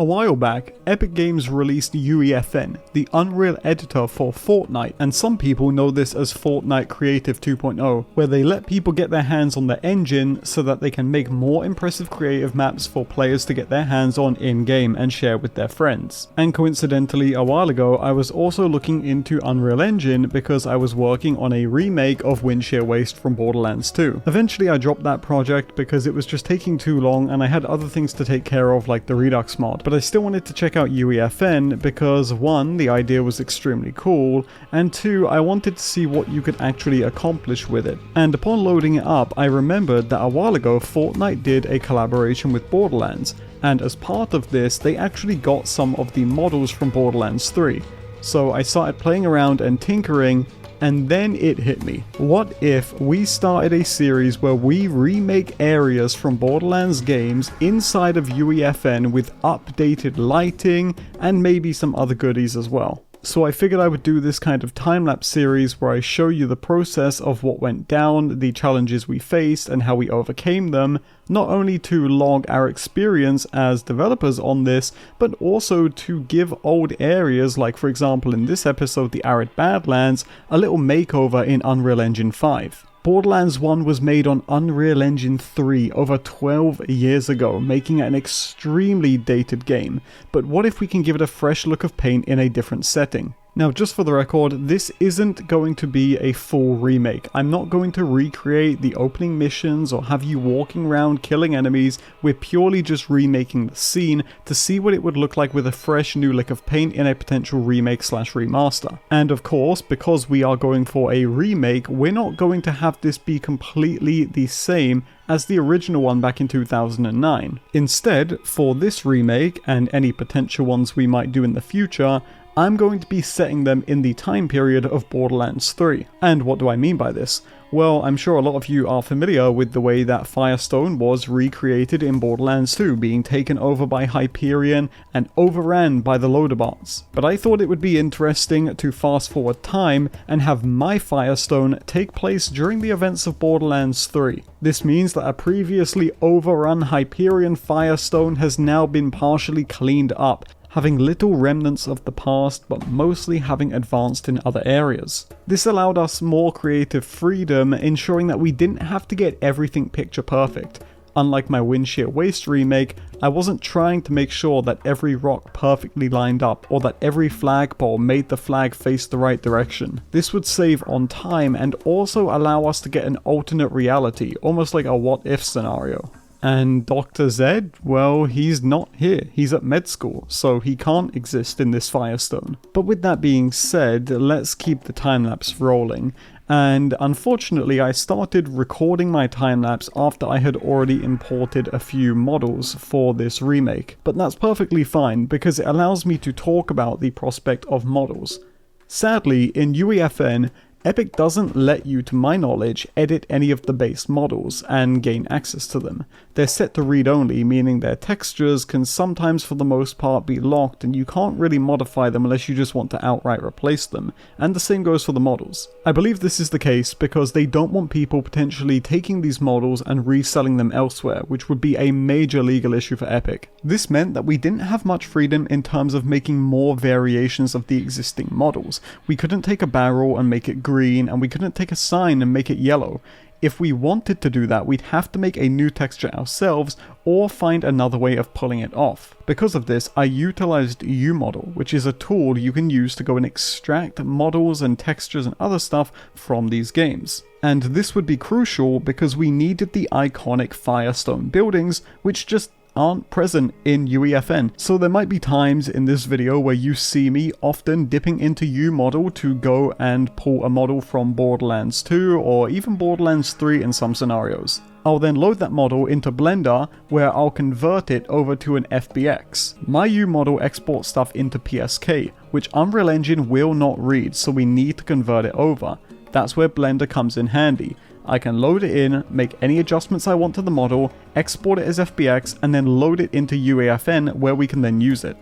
A while back, Epic Games released UEFN, the Unreal editor for Fortnite, and some people know this as Fortnite Creative 2.0, where they let people get their hands on the engine so that they can make more impressive creative maps for players to get their hands on in-game and share with their friends. And coincidentally, a while ago, I was also looking into Unreal Engine because I was working on a remake of Wind Shear Waste from Borderlands 2. Eventually I dropped that project because it was just taking too long and I had other things to take care of like the Redux mod. But I still wanted to check out UEFN because 1, the idea was extremely cool, and 2, I wanted to see what you could actually accomplish with it. And upon loading it up, I remembered that a while ago Fortnite did a collaboration with Borderlands, and as part of this they actually got some of the models from Borderlands 3. So I started playing around and tinkering, and then it hit me. What if we started a series where we remake areas from Borderlands games inside of UEFN with updated lighting and maybe some other goodies as well? So I figured I would do this kind of time-lapse series where I show you the process of what went down, the challenges we faced, and how we overcame them, not only to log our experience as developers on this, but also to give old areas, like for example in this episode the Arid Badlands, a little makeover in Unreal Engine 5. Borderlands 1 was made on Unreal Engine 3 over 12 years ago, making it an extremely dated game, but what if we can give it a fresh look of paint in a different setting? Now, just for the record, this isn't going to be a full remake. I'm not going to recreate the opening missions or have you walking around killing enemies. We're purely just remaking the scene to see what it would look like with a fresh new lick of paint in a potential remake/remaster. And of course, because we are going for a remake, we're not going to have this be completely the same as the original one back in 2009. Instead, for this remake, and any potential ones we might do in the future, I'm going to be setting them in the time period of Borderlands 3. And what do I mean by this? Well, I'm sure a lot of you are familiar with the way that Fyrestone was recreated in Borderlands 2, being taken over by Hyperion and overran by the loader bots. But I thought it would be interesting to fast forward time and have my Fyrestone take place during the events of Borderlands 3. This means that a previously overrun Hyperion Fyrestone has now been partially cleaned up, having little remnants of the past, but mostly having advanced in other areas. This allowed us more creative freedom, ensuring that we didn't have to get everything picture perfect. Unlike my Wind Shear Waste remake, I wasn't trying to make sure that every rock perfectly lined up, or that every flagpole made the flag face the right direction. This would save on time and also allow us to get an alternate reality, almost like a what-if scenario. And Dr. Zed, well, he's not here. He's at med school, so he can't exist in this Fyrestone. But with that being said, let's keep the time-lapse rolling. And unfortunately, I started recording my time-lapse after I had already imported a few models for this remake. But that's perfectly fine, because it allows me to talk about the prospect of models. Sadly, in UEFN, Epic doesn't let you, to my knowledge, edit any of the base models and gain access to them. They're set to read only, meaning their textures can sometimes for the most part be locked and you can't really modify them unless you just want to outright replace them, and the same goes for the models. I believe this is the case because they don't want people potentially taking these models and reselling them elsewhere, which would be a major legal issue for Epic. This meant that we didn't have much freedom in terms of making more variations of the existing models. We couldn't take a barrel and make it green, and we couldn't take a sign and make it yellow. If we wanted to do that, we'd have to make a new texture ourselves or find another way of pulling it off. Because of this, I utilized UModel, which is a tool you can use to go and extract models and textures and other stuff from these games. And this would be crucial because we needed the iconic Fyrestone buildings, which just aren't present in UEFN. So there might be times in this video where you see me often dipping into UModel to go and pull a model from Borderlands 2 or even Borderlands 3 in some scenarios. I'll then load that model into Blender, where I'll convert it over to an FBX. My UModel exports stuff into PSK, which Unreal Engine will not read, so we need to convert it over. That's where Blender comes in handy. I can load it in, make any adjustments I want to the model, export it as FBX, and then load it into UEFN where we can then use it.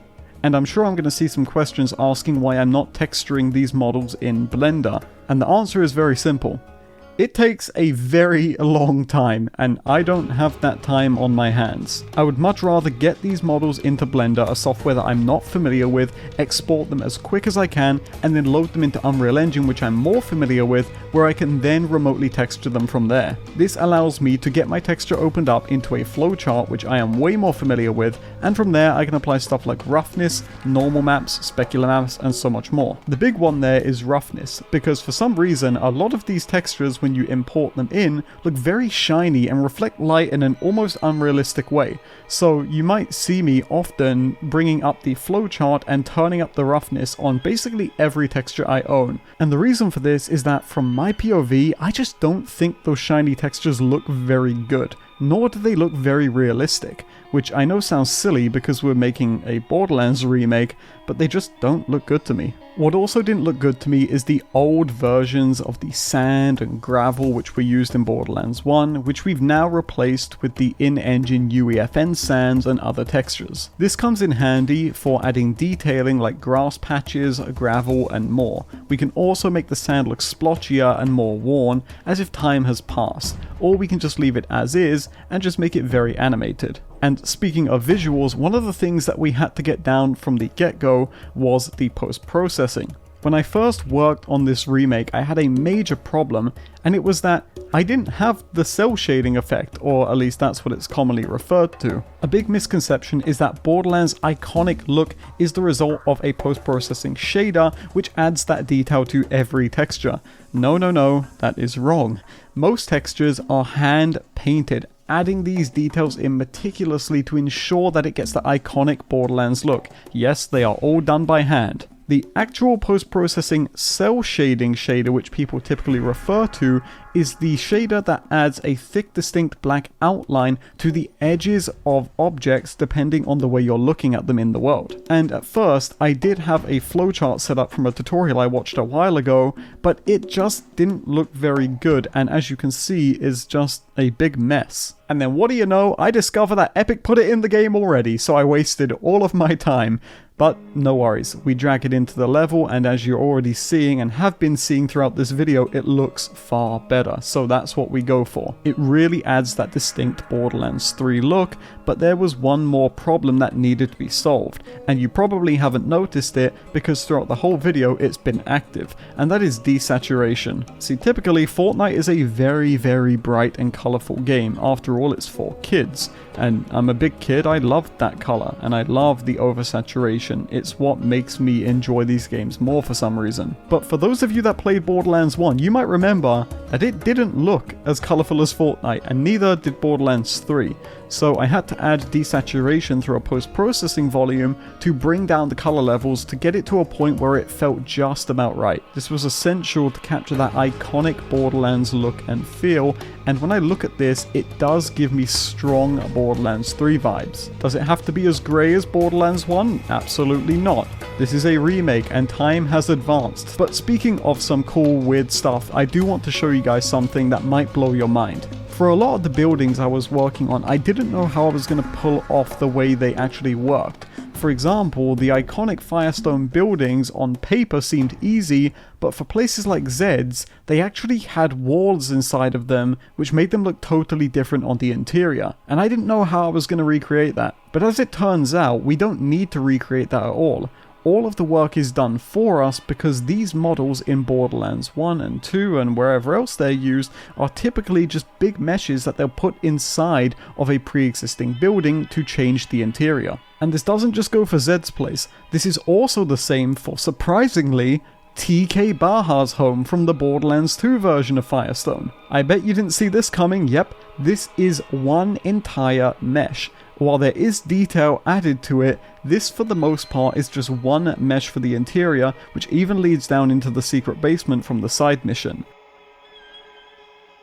And I'm sure I'm going to see some questions asking why I'm not texturing these models in Blender, and the answer is very simple. It takes a very long time, and I don't have that time on my hands. I would much rather get these models into Blender, a software that I'm not familiar with, export them as quick as I can, and then load them into Unreal Engine, which I'm more familiar with, where I can then remotely texture them from there. This allows me to get my texture opened up into a flowchart, which I am way more familiar with, and from there I can apply stuff like roughness, normal maps, specular maps, and so much more. The big one there is roughness, because for some reason a lot of these textures, when you import them in, look very shiny and reflect light in an almost unrealistic way. So you might see me often bringing up the flowchart and turning up the roughness on basically every texture I own. And the reason for this is that from my POV, I just don't think those shiny textures look very good, nor do they look very realistic, which I know sounds silly because we're making a Borderlands remake, but they just don't look good to me. What also didn't look good to me is the old versions of the sand and gravel which were used in Borderlands 1, which we've now replaced with the in-engine UEFN sands and other textures. This comes in handy for adding detailing like grass patches, gravel, and more. We can also make the sand look splotchier and more worn, as if time has passed, or we can just leave it as is and just make it very animated. And speaking of visuals, one of the things that we had to get down from the get-go was the post-processing. When I first worked on this remake, I had a major problem, and it was that I didn't have the cell shading effect, or at least that's what it's commonly referred to. A big misconception is that Borderlands' iconic look is the result of a post-processing shader, which adds that detail to every texture. No, that is wrong. Most textures are hand-painted, adding these details in meticulously to ensure that it gets the iconic Borderlands look. Yes, they are all done by hand. The actual post-processing cell shading shader, which people typically refer to, is the shader that adds a thick, distinct black outline to the edges of objects depending on the way you're looking at them in the world. And at first, I did have a flowchart set up from a tutorial I watched a while ago, but it just didn't look very good, and as you can see, is just a big mess. And then what do you know, I discover that Epic put it in the game already, so I wasted all of my time. But no worries, we drag it into the level, and as you're already seeing and have been seeing throughout this video, it looks far better, so that's what we go for. It really adds that distinct Borderlands 3 look, but there was one more problem that needed to be solved, and you probably haven't noticed it because throughout the whole video it's been active, and that is desaturation. See, typically Fortnite is a very, very bright and colourful game. After all, it's for kids, and I'm a big kid. I love that colour, and I love the oversaturation. It's what makes me enjoy these games more for some reason. But for those of you that played Borderlands 1, you might remember that it didn't look as colourful as Fortnite, and neither did Borderlands 3. So I had to add desaturation through a post-processing volume to bring down the color levels to get it to a point where it felt just about right. This was essential to capture that iconic Borderlands look and feel, and when I look at this, it does give me strong Borderlands 3 vibes. Does it have to be as grey as Borderlands 1? Absolutely not. This is a remake and time has advanced. But speaking of some cool, weird stuff, I do want to show you guys something that might blow your mind. For a lot of the buildings I was working on, I didn't know how I was going to pull off the way they actually worked. For example, the iconic Fyrestone buildings on paper seemed easy, but for places like Zed's, they actually had walls inside of them, which made them look totally different on the interior. And I didn't know how I was going to recreate that. But as it turns out, we don't need to recreate that at all. All of the work is done for us because these models in Borderlands 1 and 2 and wherever else they're used are typically just big meshes that they'll put inside of a pre-existing building to change the interior. And this doesn't just go for Zed's place, this is also the same for, surprisingly, TK Baha's home from the Borderlands 2 version of Fyrestone. I bet you didn't see this coming. Yep, this is one entire mesh. While there is detail added to it, this for the most part is just one mesh for the interior, which even leads down into the secret basement from the side mission.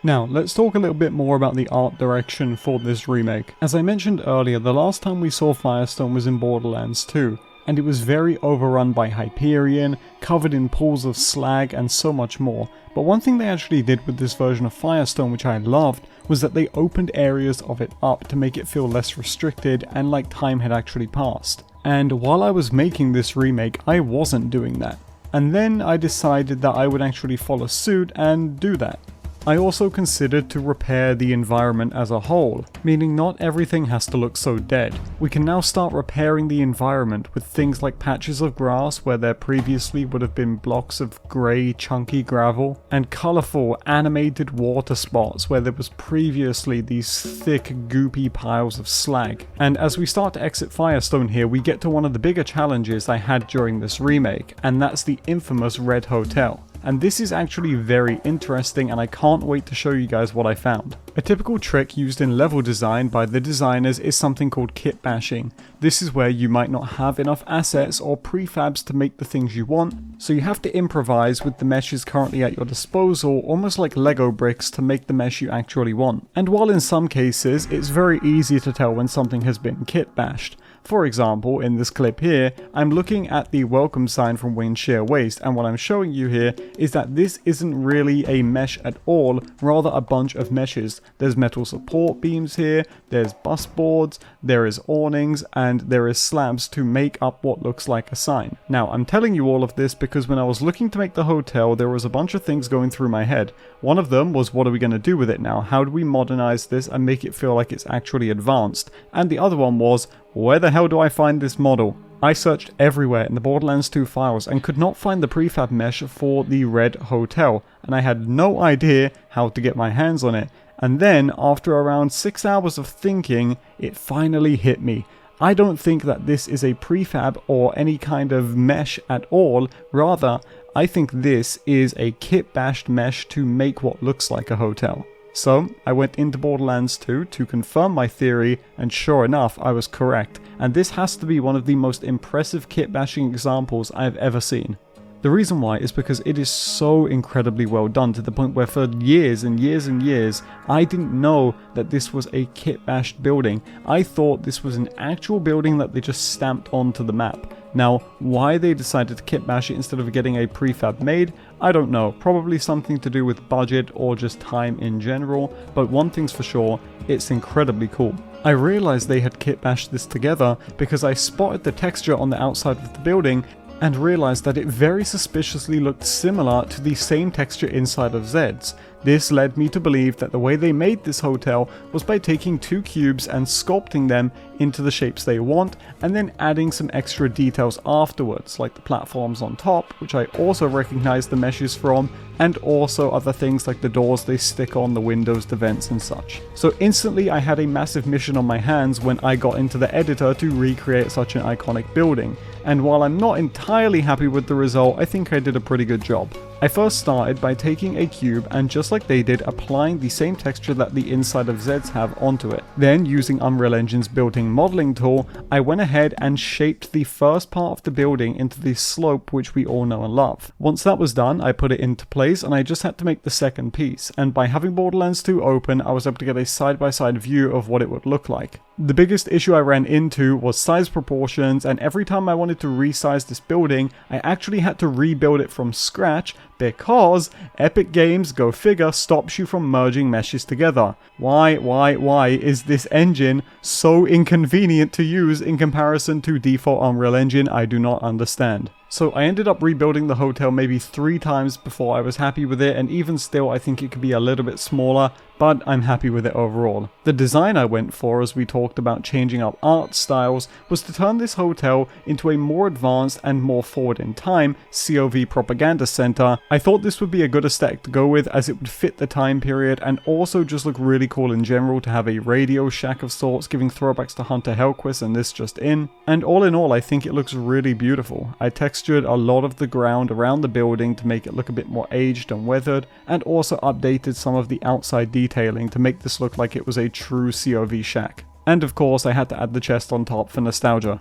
Now, let's talk a little bit more about the art direction for this remake. As I mentioned earlier, the last time we saw Fyrestone was in Borderlands 2, and it was very overrun by Hyperion, covered in pools of slag and so much more. But one thing they actually did with this version of Fyrestone, which I loved, was that they opened areas of it up to make it feel less restricted and like time had actually passed. And while I was making this remake, I wasn't doing that. And then I decided that I would actually follow suit and do that. I also considered to repair the environment as a whole, meaning not everything has to look so dead. We can now start repairing the environment with things like patches of grass where there previously would have been blocks of grey chunky gravel, and colourful animated water spots where there was previously these thick goopy piles of slag. And as we start to exit Fyrestone here, we get to one of the bigger challenges I had during this remake, and that's the infamous Red Hotel. And this is actually very interesting, and I can't wait to show you guys what I found. A typical trick used in level design by the designers is something called kitbashing. This is where you might not have enough assets or prefabs to make the things you want, so you have to improvise with the meshes currently at your disposal, almost like Lego bricks, to make the mesh you actually want. And while in some cases it's very easy to tell when something has been kitbashed. For example, in this clip here, I'm looking at the welcome sign from Wind Shear Waste, and what I'm showing you here is that this isn't really a mesh at all, rather a bunch of meshes. There's metal support beams here, there's bus boards, there is awnings, and there is slabs to make up what looks like a sign. Now, I'm telling you all of this because when I was looking to make the hotel, there was a bunch of things going through my head. One of them was, what are we going to do with it now? How do we modernize this and make it feel like it's actually advanced? And the other one was, where the hell do I find this model? I searched everywhere in the Borderlands 2 files and could not find the prefab mesh for the Red Hotel, and I had no idea how to get my hands on it. And then, after around 6 hours of thinking, it finally hit me. I don't think that this is a prefab or any kind of mesh at all, rather, I think this is a kit-bashed mesh to make what looks like a hotel. So, I went into Borderlands 2 to confirm my theory, and sure enough, I was correct, and this has to be one of the most impressive kit-bashing examples I've ever seen. The reason why is because it is so incredibly well done, to the point where for years and years and years, I didn't know that this was a kit-bashed building. I thought this was an actual building that they just stamped onto the map. Now, why they decided to kitbash it instead of getting a prefab made, I don't know. Probably something to do with budget or just time in general, but one thing's for sure, it's incredibly cool. I realized they had kitbashed this together because I spotted the texture on the outside of the building and realized that it very suspiciously looked similar to the same texture inside of Zed's. This led me to believe that the way they made this hotel was by taking two cubes and sculpting them into the shapes they want, and then adding some extra details afterwards, like the platforms on top, which I also recognize the meshes from, and also other things like the doors they stick on, the windows, the vents and such. So instantly I had a massive mission on my hands when I got into the editor to recreate such an iconic building, and while I'm not entirely happy with the result, I think I did a pretty good job. I first started by taking a cube and, just like they did, applying the same texture that the inside of Zed's have onto it. Then, using Unreal Engine's built-in modeling tool, I went ahead and shaped the first part of the building into the slope which we all know and love. Once that was done, I put it into place and I just had to make the second piece, and by having Borderlands 2 open, I was able to get a side-by-side view of what it would look like. The biggest issue I ran into was size proportions, and every time I wanted to resize this building, I actually had to rebuild it from scratch because Epic Games, go figure, stops you from merging meshes together. Why is this engine so inconvenient to use in comparison to default Unreal Engine? I do not understand. So I ended up rebuilding the hotel maybe 3 times before I was happy with it, and even still I think it could be a little bit smaller, but I'm happy with it overall. The design I went for, as we talked about changing up art styles, was to turn this hotel into a more advanced and more forward in time COV propaganda center. I thought this would be a good aesthetic to go with, as it would fit the time period and also just look really cool in general to have a radio shack of sorts, giving throwbacks to Hunter Hellquist and this just in. And all in all, I think it looks really beautiful. I textured a lot of the ground around the building to make it look a bit more aged and weathered, and also updated some of the outside detailing to make this look like it was a true COV shack. And of course I had to add the chest on top for nostalgia.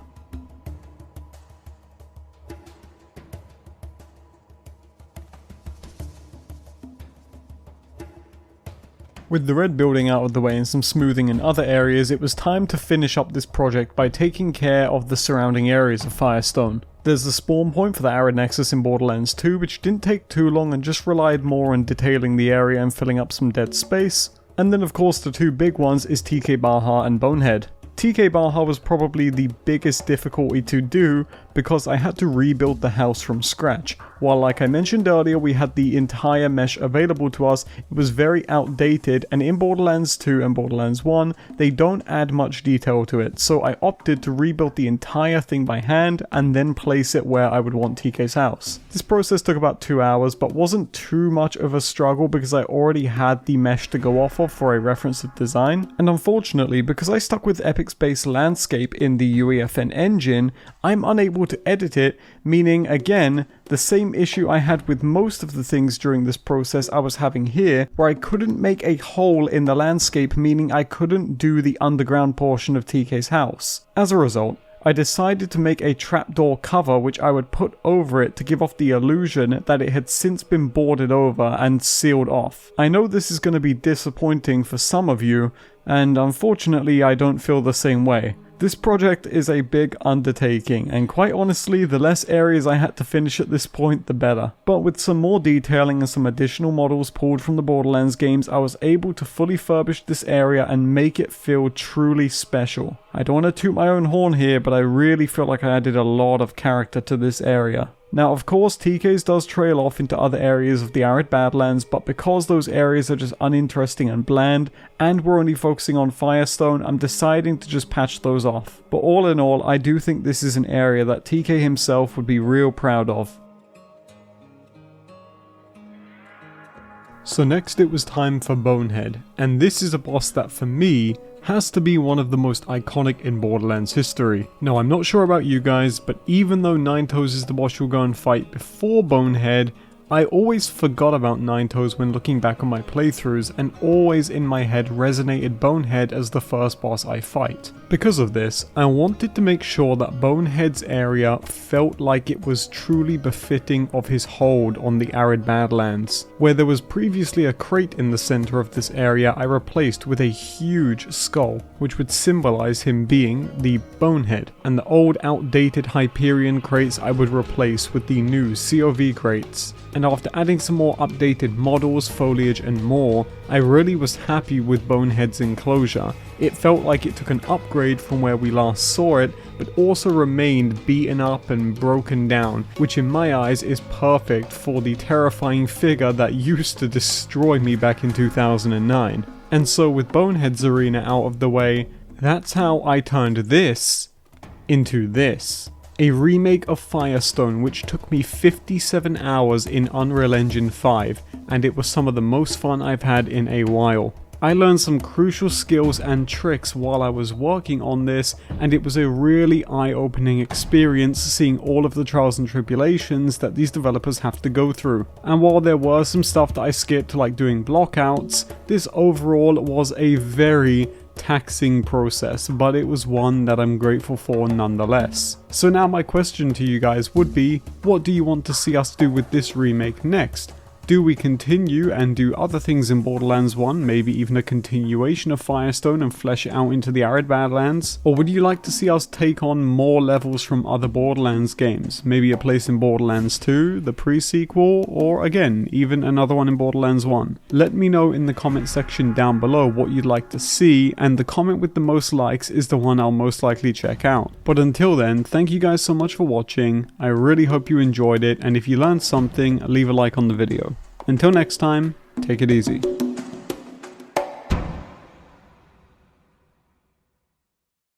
With the red building out of the way and some smoothing in other areas, it was time to finish up this project by taking care of the surrounding areas of Fyrestone. There's the spawn point for the Arid Nexus in Borderlands 2, which didn't take too long and just relied more on detailing the area and filling up some dead space. And then of course the two big ones is TK Baja and Bonehead. TK Baja was probably the biggest difficulty to do because I had to rebuild the house from scratch. While like I mentioned earlier we had the entire mesh available to us, it was very outdated, and in Borderlands 2 and Borderlands 1 they don't add much detail to it, so I opted to rebuild the entire thing by hand and then place it where I would want TK's house. This process took about 2 hours, but wasn't too much of a struggle because I already had the mesh to go off of for a reference design, and unfortunately because I stuck with Epic's base landscape in the UEFN engine, I'm unable to edit it, meaning again the same issue I had with most of the things during this process I was having here, where I couldn't make a hole in the landscape, meaning I couldn't do the underground portion of TK's house. As a result, I decided to make a trapdoor cover which I would put over it to give off the illusion that it had since been boarded over and sealed off. I know this is going to be disappointing for some of you, and unfortunately I don't feel the same way. This project is a big undertaking, and quite honestly, the less areas I had to finish at this point, the better. But with some more detailing and some additional models pulled from the Borderlands games, I was able to fully furbish this area and make it feel truly special. I don't want to toot my own horn here, but I really feel like I added a lot of character to this area. Now of course TK's does trail off into other areas of the arid Badlands, but because those areas are just uninteresting and bland, and we're only focusing on Fyrestone, I'm deciding to just patch those off. But all in all, I do think this is an area that TK himself would be real proud of. So next it was time for Bonehead, and this is a boss that for me has to be one of the most iconic in Borderlands history. Now I'm not sure about you guys, but even though Ninetoes is the boss you'll go and fight before Bonehead, I always forgot about Ninetoes when looking back on my playthroughs, and always in my head resonated Bonehead as the first boss I fight. Because of this, I wanted to make sure that Bonehead's area felt like it was truly befitting of his hold on the arid Badlands. Where there was previously a crate in the center of this area, I replaced with a huge skull, which would symbolize him being the Bonehead, and the old outdated Hyperion crates I would replace with the new COV crates. And after adding some more updated models, foliage and more, I really was happy with Bonehead's enclosure. It felt like it took an upgrade from where we last saw it, but also remained beaten up and broken down, which in my eyes is perfect for the terrifying figure that used to destroy me back in 2009. And so with Bonehead's arena out of the way, that's how I turned this into this. A remake of Fyrestone which took me 57 hours in Unreal Engine 5, and it was some of the most fun I've had in a while. I learned some crucial skills and tricks while I was working on this, and it was a really eye-opening experience seeing all of the trials and tribulations that these developers have to go through. And while there were some stuff that I skipped, like doing blockouts, this overall was a very taxing process, but it was one that I'm grateful for nonetheless. So now my question to you guys would be, what do you want to see us do with this remake next? Do we continue and do other things in Borderlands 1, maybe even a continuation of Fyrestone and flesh it out into the arid Badlands? Or would you like to see us take on more levels from other Borderlands games? Maybe a place in Borderlands 2, the pre-sequel, or again, even another one in Borderlands 1? Let me know in the comment section down below what you'd like to see, and the comment with the most likes is the one I'll most likely check out. But until then, thank you guys so much for watching. I really hope you enjoyed it, and if you learned something, leave a like on the video. Until next time, take it easy.